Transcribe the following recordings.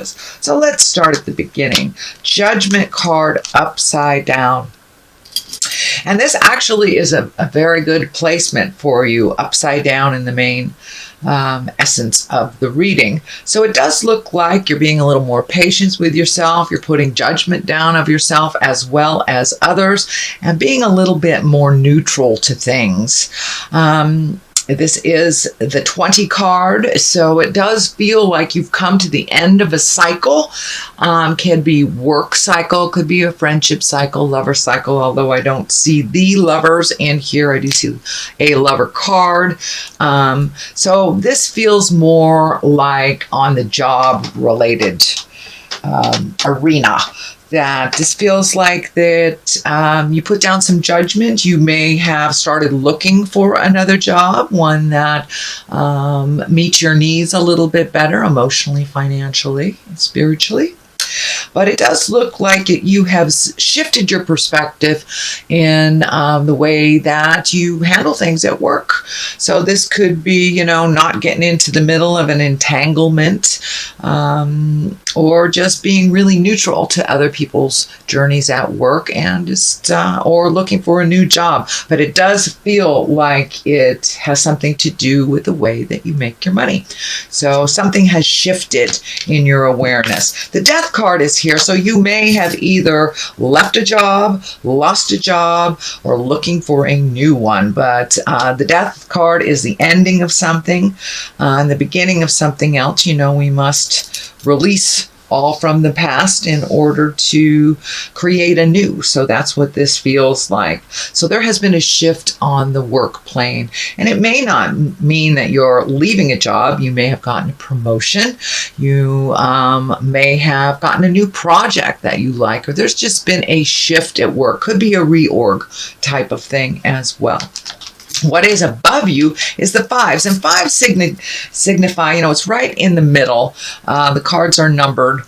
So let's start at the beginning. Judgment card upside down. And this actually is a very good placement for you upside down in the main essence of the reading. So it does look like you're being a little more patient with yourself. You're putting judgment down of yourself as well as others and being a little bit more neutral to things. This is the 20 card, so it does feel like you've come to the end of a cycle. Can be work cycle, could be a friendship cycle, lover cycle, although I don't see the lovers in here. I do see a lover card. So this feels more like on the job related arena. That this feels like that you put down some judgment. You may have started looking for another job, one that meets your needs a little bit better emotionally, financially, spiritually. But it does look like you have shifted your perspective in the way that you handle things at work. So this could be, not getting into the middle of an entanglement or just being really neutral to other people's journeys at work and just or looking for a new job. But it does feel like it has something to do with the way that you make your money. So something has shifted in your awareness. The Death card is here, so you may have either left a job, lost a job, or looking for a new one. But the Death card is the ending of something and the beginning of something else. We must release all from the past in order to create a new. So that's what this feels like. So there has been a shift on the work plane, and it may not mean that you're leaving a job. You may have gotten a promotion. You may have gotten a new project that you like, or there's just been a shift at work. Could be a reorg type of thing as well. What is above you is the fives, and fives signify, it's right in the middle. The cards are numbered.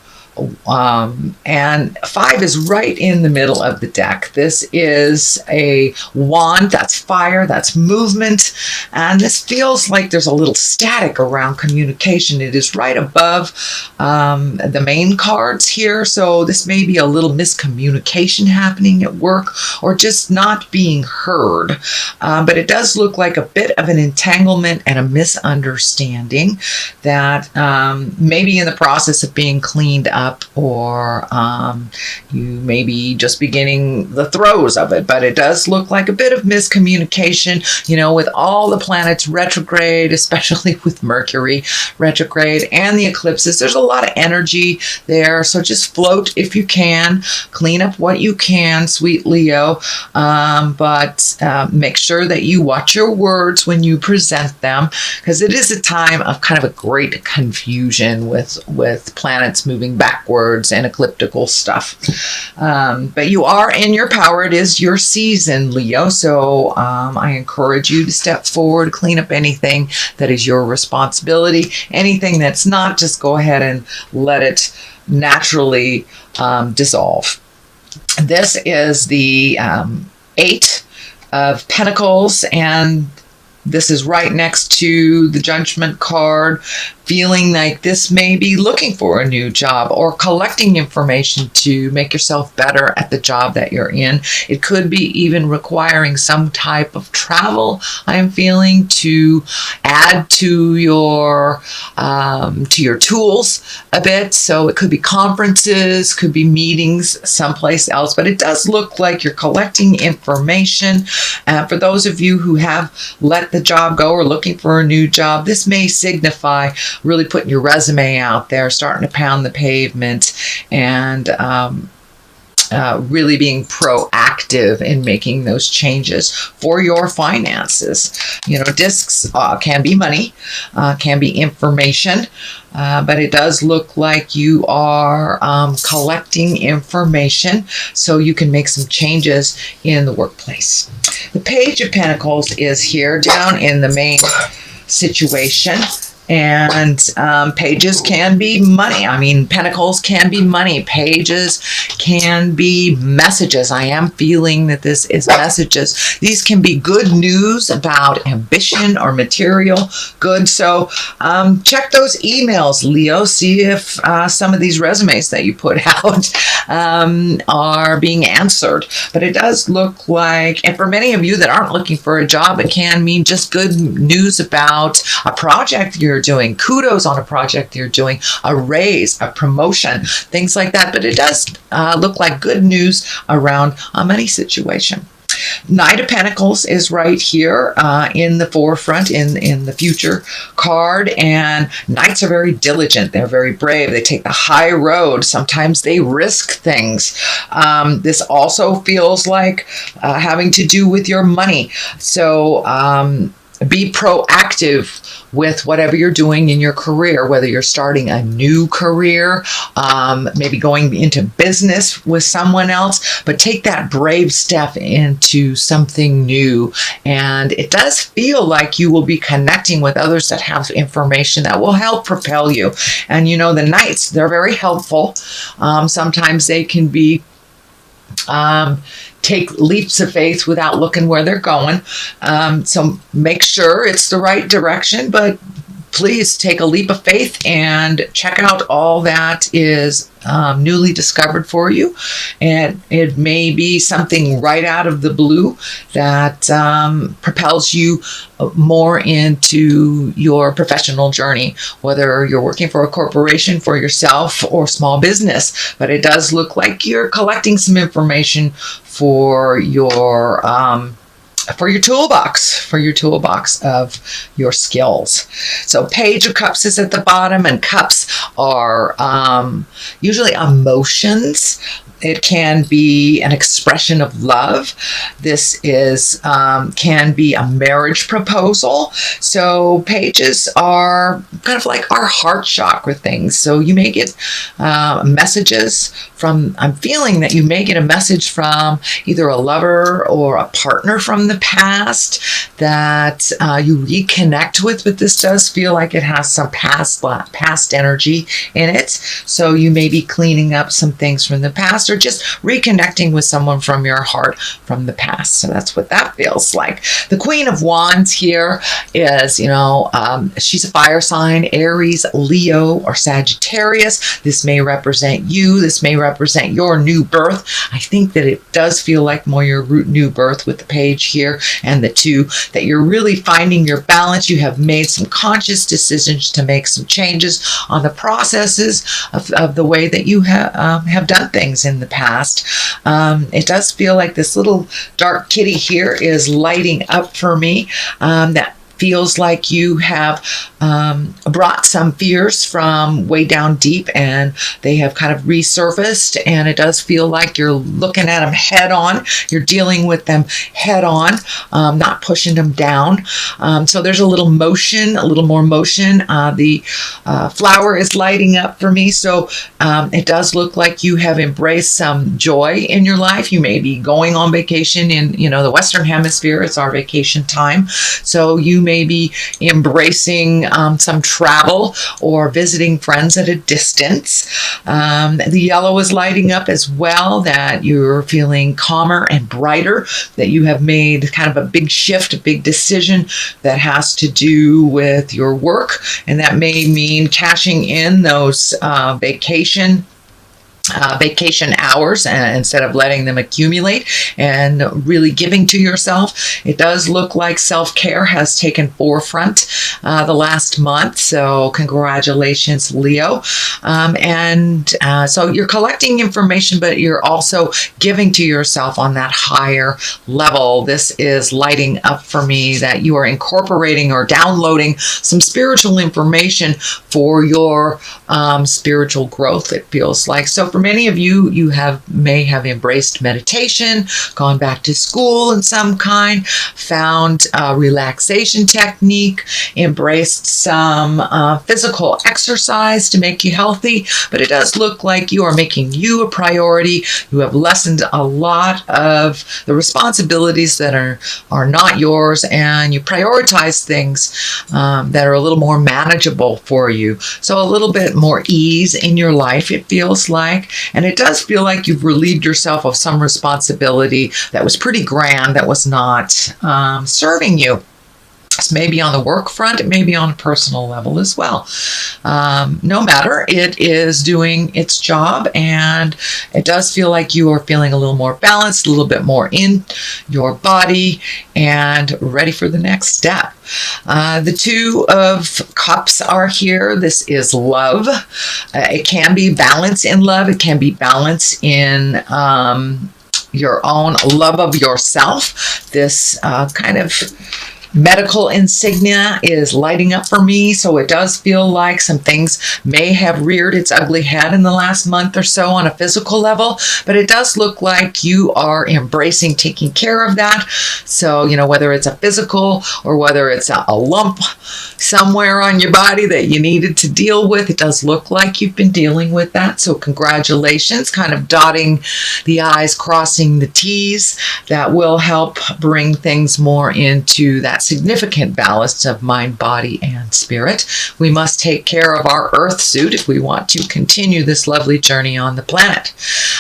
And 5 is right in the middle of the deck. This is a wand, that's fire, that's movement, and this feels like there's a little static around communication. It is right above the main cards here, so this may be a little miscommunication happening at work or just not being heard. But it does look like a bit of an entanglement and a misunderstanding that may be in the process of being cleaned up, or you may be just beginning the throes of it. But it does look like a bit of miscommunication, with all the planets retrograde, especially with Mercury retrograde and the eclipses. There's a lot of energy there, so just float if you can, clean up what you can, sweet Leo, but make sure that you watch your words when you present them, because it is a time of kind of a great confusion with planets moving backwards and ecliptical stuff. But you are in your power. It is your season, Leo. So I encourage you to step forward, clean up anything that is your responsibility. Anything that's not, just go ahead and let it naturally dissolve. This is the 8 of Pentacles, and this is right next to the Judgment card, feeling like this may be looking for a new job or collecting information to make yourself better at the job that you're in. It could be even requiring some type of travel, I am feeling, to add to your tools a bit. So it could be conferences, could be meetings someplace else, but it does look like you're collecting information. For those of you who have let the job go or looking for a new job, this may signify really putting your resume out there, starting to pound the pavement, and really being proactive in making those changes for your finances. Discs can be money, can be information, but it does look like you are collecting information so you can make some changes in the workplace. The Page of Pentacles is here down in the main situation. And pages can be money. I mean, pentacles can be money. Pages can be messages. I am feeling that this is messages. These can be good news about ambition or material good. So check those emails, Leo. See if some of these resumes that you put out are being answered. But it does look like, and for many of you that aren't looking for a job, it can mean just good news about a project you're doing, kudos on a project you're doing, a raise, a promotion, things like that. But it does look like good news around a money situation. Knight of Pentacles is right here in the forefront, in the future card. And Knights are very diligent. They're very brave. They take the high road. Sometimes they risk things. This also feels like having to do with your money. So be proactive with whatever you're doing in your career, whether you're starting a new career, maybe going into business with someone else, but take that brave step into something new. And it does feel like you will be connecting with others that have information that will help propel you. And you know, the Knights, they're very helpful. Sometimes they can be take leaps of faith without looking where they're going. So make sure it's the right direction, but please take a leap of faith and check out all that is newly discovered for you. And it may be something right out of the blue that propels you more into your professional journey, whether you're working for a corporation, for yourself, or small business. But it does look like you're collecting some information for your toolbox of your skills. So Page of Cups is at the bottom, and cups are usually emotions. It can be an expression of love. This is can be a marriage proposal. So pages are kind of like our heart chakra things. So you may get messages from, I'm feeling that you may get a message from either a lover or a partner from the past that you reconnect with, but this does feel like it has some past energy in it. So you may be cleaning up some things from the past, or just reconnecting with someone from your heart from the past. So that's what that feels like. The Queen of Wands here is, she's a fire sign, Aries, Leo, or Sagittarius. This may represent you. This may represent your new birth. I think that it does feel like more your new birth with the page here and the two, that you're really finding your balance. You have made some conscious decisions to make some changes on the processes of the way that you have done things in the past. It does feel like this little dark kitty here is lighting up for me. That feels like you have brought some fears from way down deep, and they have kind of resurfaced, and it does feel like you're looking at them head on. You're dealing with them head on, not pushing them down. So there's a little motion, a little more motion. The flower is lighting up for me. So it does look like you have embraced some joy in your life. You may be going on vacation in, the Western Hemisphere. It's our vacation time. So you may be embracing some travel or visiting friends at a distance. The yellow is lighting up as well, that you're feeling calmer and brighter, that you have made kind of a big shift, a big decision that has to do with your work. And that may mean cashing in those vacation hours instead of letting them accumulate, and really giving to yourself. It does look like self-care has taken forefront the last month. So congratulations, Leo. So you're collecting information, but you're also giving to yourself on that higher level. This is lighting up for me that you are incorporating or downloading some spiritual information for your spiritual growth, it feels like. So for For many of you, you may have embraced meditation, gone back to school in some kind, found a relaxation technique, embraced some physical exercise to make you healthy. But it does look like you are making you a priority. You have lessened a lot of the responsibilities that are not yours, and you prioritize things that are a little more manageable for you. So a little bit more ease in your life, it feels like. And it does feel like you've relieved yourself of some responsibility that was pretty grand, that was not serving you. It's maybe on the work front, it may be on a personal level as well. No matter, it is doing its job, and it does feel like you are feeling a little more balanced, a little bit more in your body, and ready for the next step. The Two of Cups are here. This is love. It can be balance in love. It can be balance in your own love of yourself. This kind of medical insignia is lighting up for me, so it does feel like some things may have reared its ugly head in the last month or so on a physical level, but it does look like you are embracing taking care of that. So, you know, whether it's a physical or whether it's a lump somewhere on your body that you needed to deal with, it does look like you've been dealing with that. So congratulations, kind of dotting the I's, crossing the T's. That will help bring things more into that significant balance of mind, body, and spirit. We must take care of our earth suit if we want to continue this lovely journey on the planet.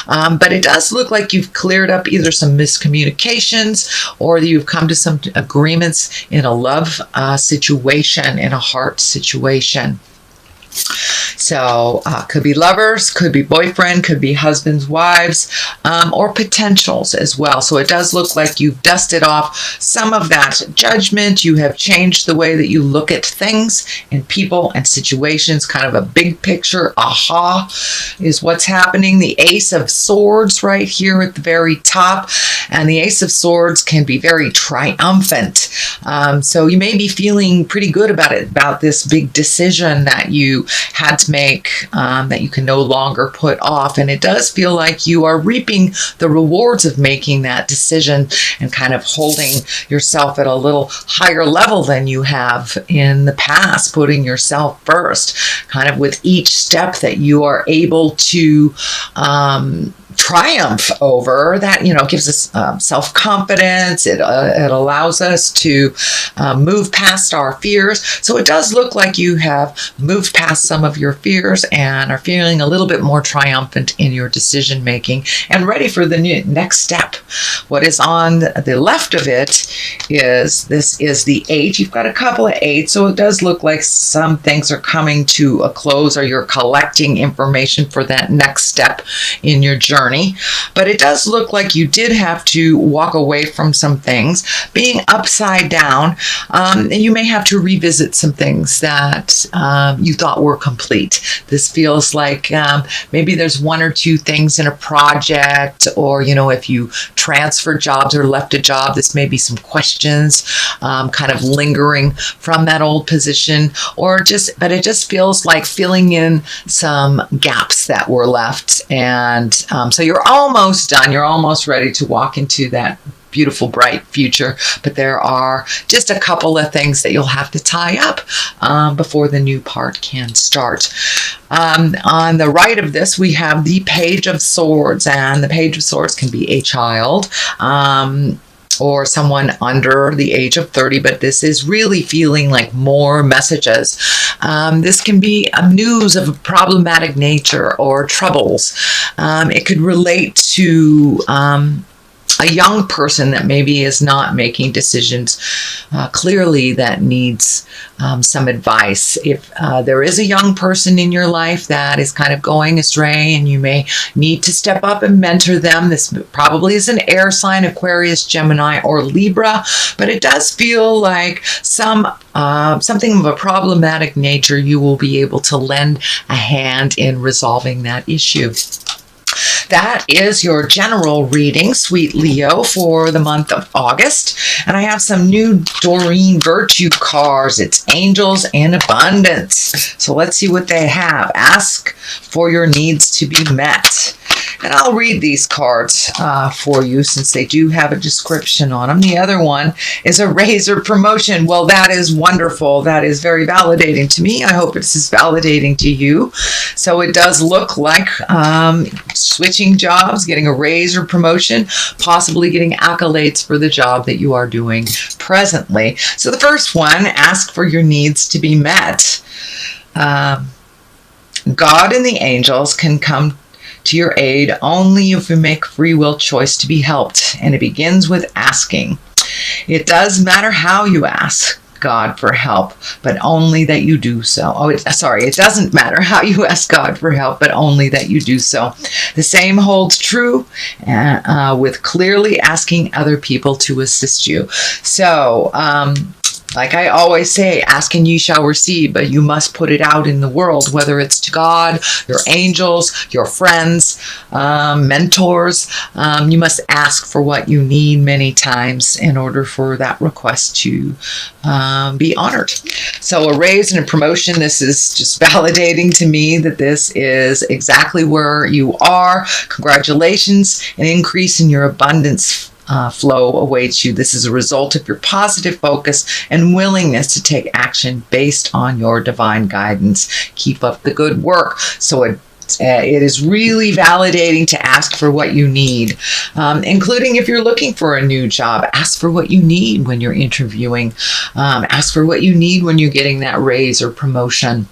But it does look like you've cleared up either some miscommunications, or you've come to some agreements in a love situation, in a heart situation. So could be lovers, could be boyfriend, could be husbands, wives, or potentials as well. So it does look like you've dusted off some of that judgment. You have changed the way that you look at things and people and situations, kind of a big picture. Aha is what's happening. The Ace of Swords right here at the very top. And the Ace of Swords can be very triumphant. So you may be feeling pretty good about this big decision that you had to make, that you can no longer put off. And it does feel like you are reaping the rewards of making that decision and kind of holding yourself at a little higher level than you have in the past, putting yourself first, kind of with each step that you are able to triumph over. That, you know, gives us self-confidence. It allows us to move past our fears. So it does look like you have moved past some of your fears and are feeling a little bit more triumphant in your decision making and ready for the next step. What is on the left of it is, this is the 8. You've got a couple of 8, so it does look like some things are coming to a close, or you're collecting information for that next step in your journey. But it does look like you did have to walk away from some things. Being upside down, and you may have to revisit some things that you thought were complete. This feels like maybe there's one or two things in a project, or, you know, if you transferred jobs or left a job, this may be some questions kind of lingering from that old position, but it just feels like filling in some gaps that were left. And so you're almost done. You're almost ready to walk into that beautiful, bright future. But there are just a couple of things that you'll have to tie up before the new part can start. On the right of this, we have the Page of Swords, and the Page of Swords can be a child, or someone under the age of 30, but this is really feeling like more messages. This can be news of a problematic nature or troubles. It could relate to a young person that maybe is not making decisions clearly, that needs some advice. If there is a young person in your life that is kind of going astray and you may need to step up and mentor them, this probably is an air sign, Aquarius, Gemini, or Libra, but it does feel like something of a problematic nature. You will be able to lend a hand in resolving that issue. That is your general reading, sweet Leo, for the month of August. And I have some new Doreen Virtue cards. It's Angels and Abundance. So let's see what they have. Ask for your needs to be met. And I'll read these cards for you since they do have a description on them. The other one is a raise or promotion. Well, that is wonderful. That is very validating to me. I hope it's as validating to you. So it does look like switching jobs, getting a raise or promotion, possibly getting accolades for the job that you are doing presently. So the first one, ask for your needs to be met. God and the angels can come to your aid only if you make free will choice to be helped, and it begins with asking. It does matter how you ask God for help, but only that you do so. It doesn't matter how you ask God for help, but only that you do so. The same holds true with clearly asking other people to assist you. So, like I always say, ask and ye shall receive, but you must put it out in the world, whether it's to God, your angels, your friends, mentors. You must ask for what you need many times in order for that request to be honored. So a raise and a promotion, this is just validating to me that this is exactly where you are. Congratulations, an increase in your abundance flow awaits you. This is a result of your positive focus and willingness to take action based on your divine guidance. Keep up the good work. So it is really validating to ask for what you need, including if you're looking for a new job. Ask for what you need when you're interviewing. Ask for what you need when you're getting that raise or promotion.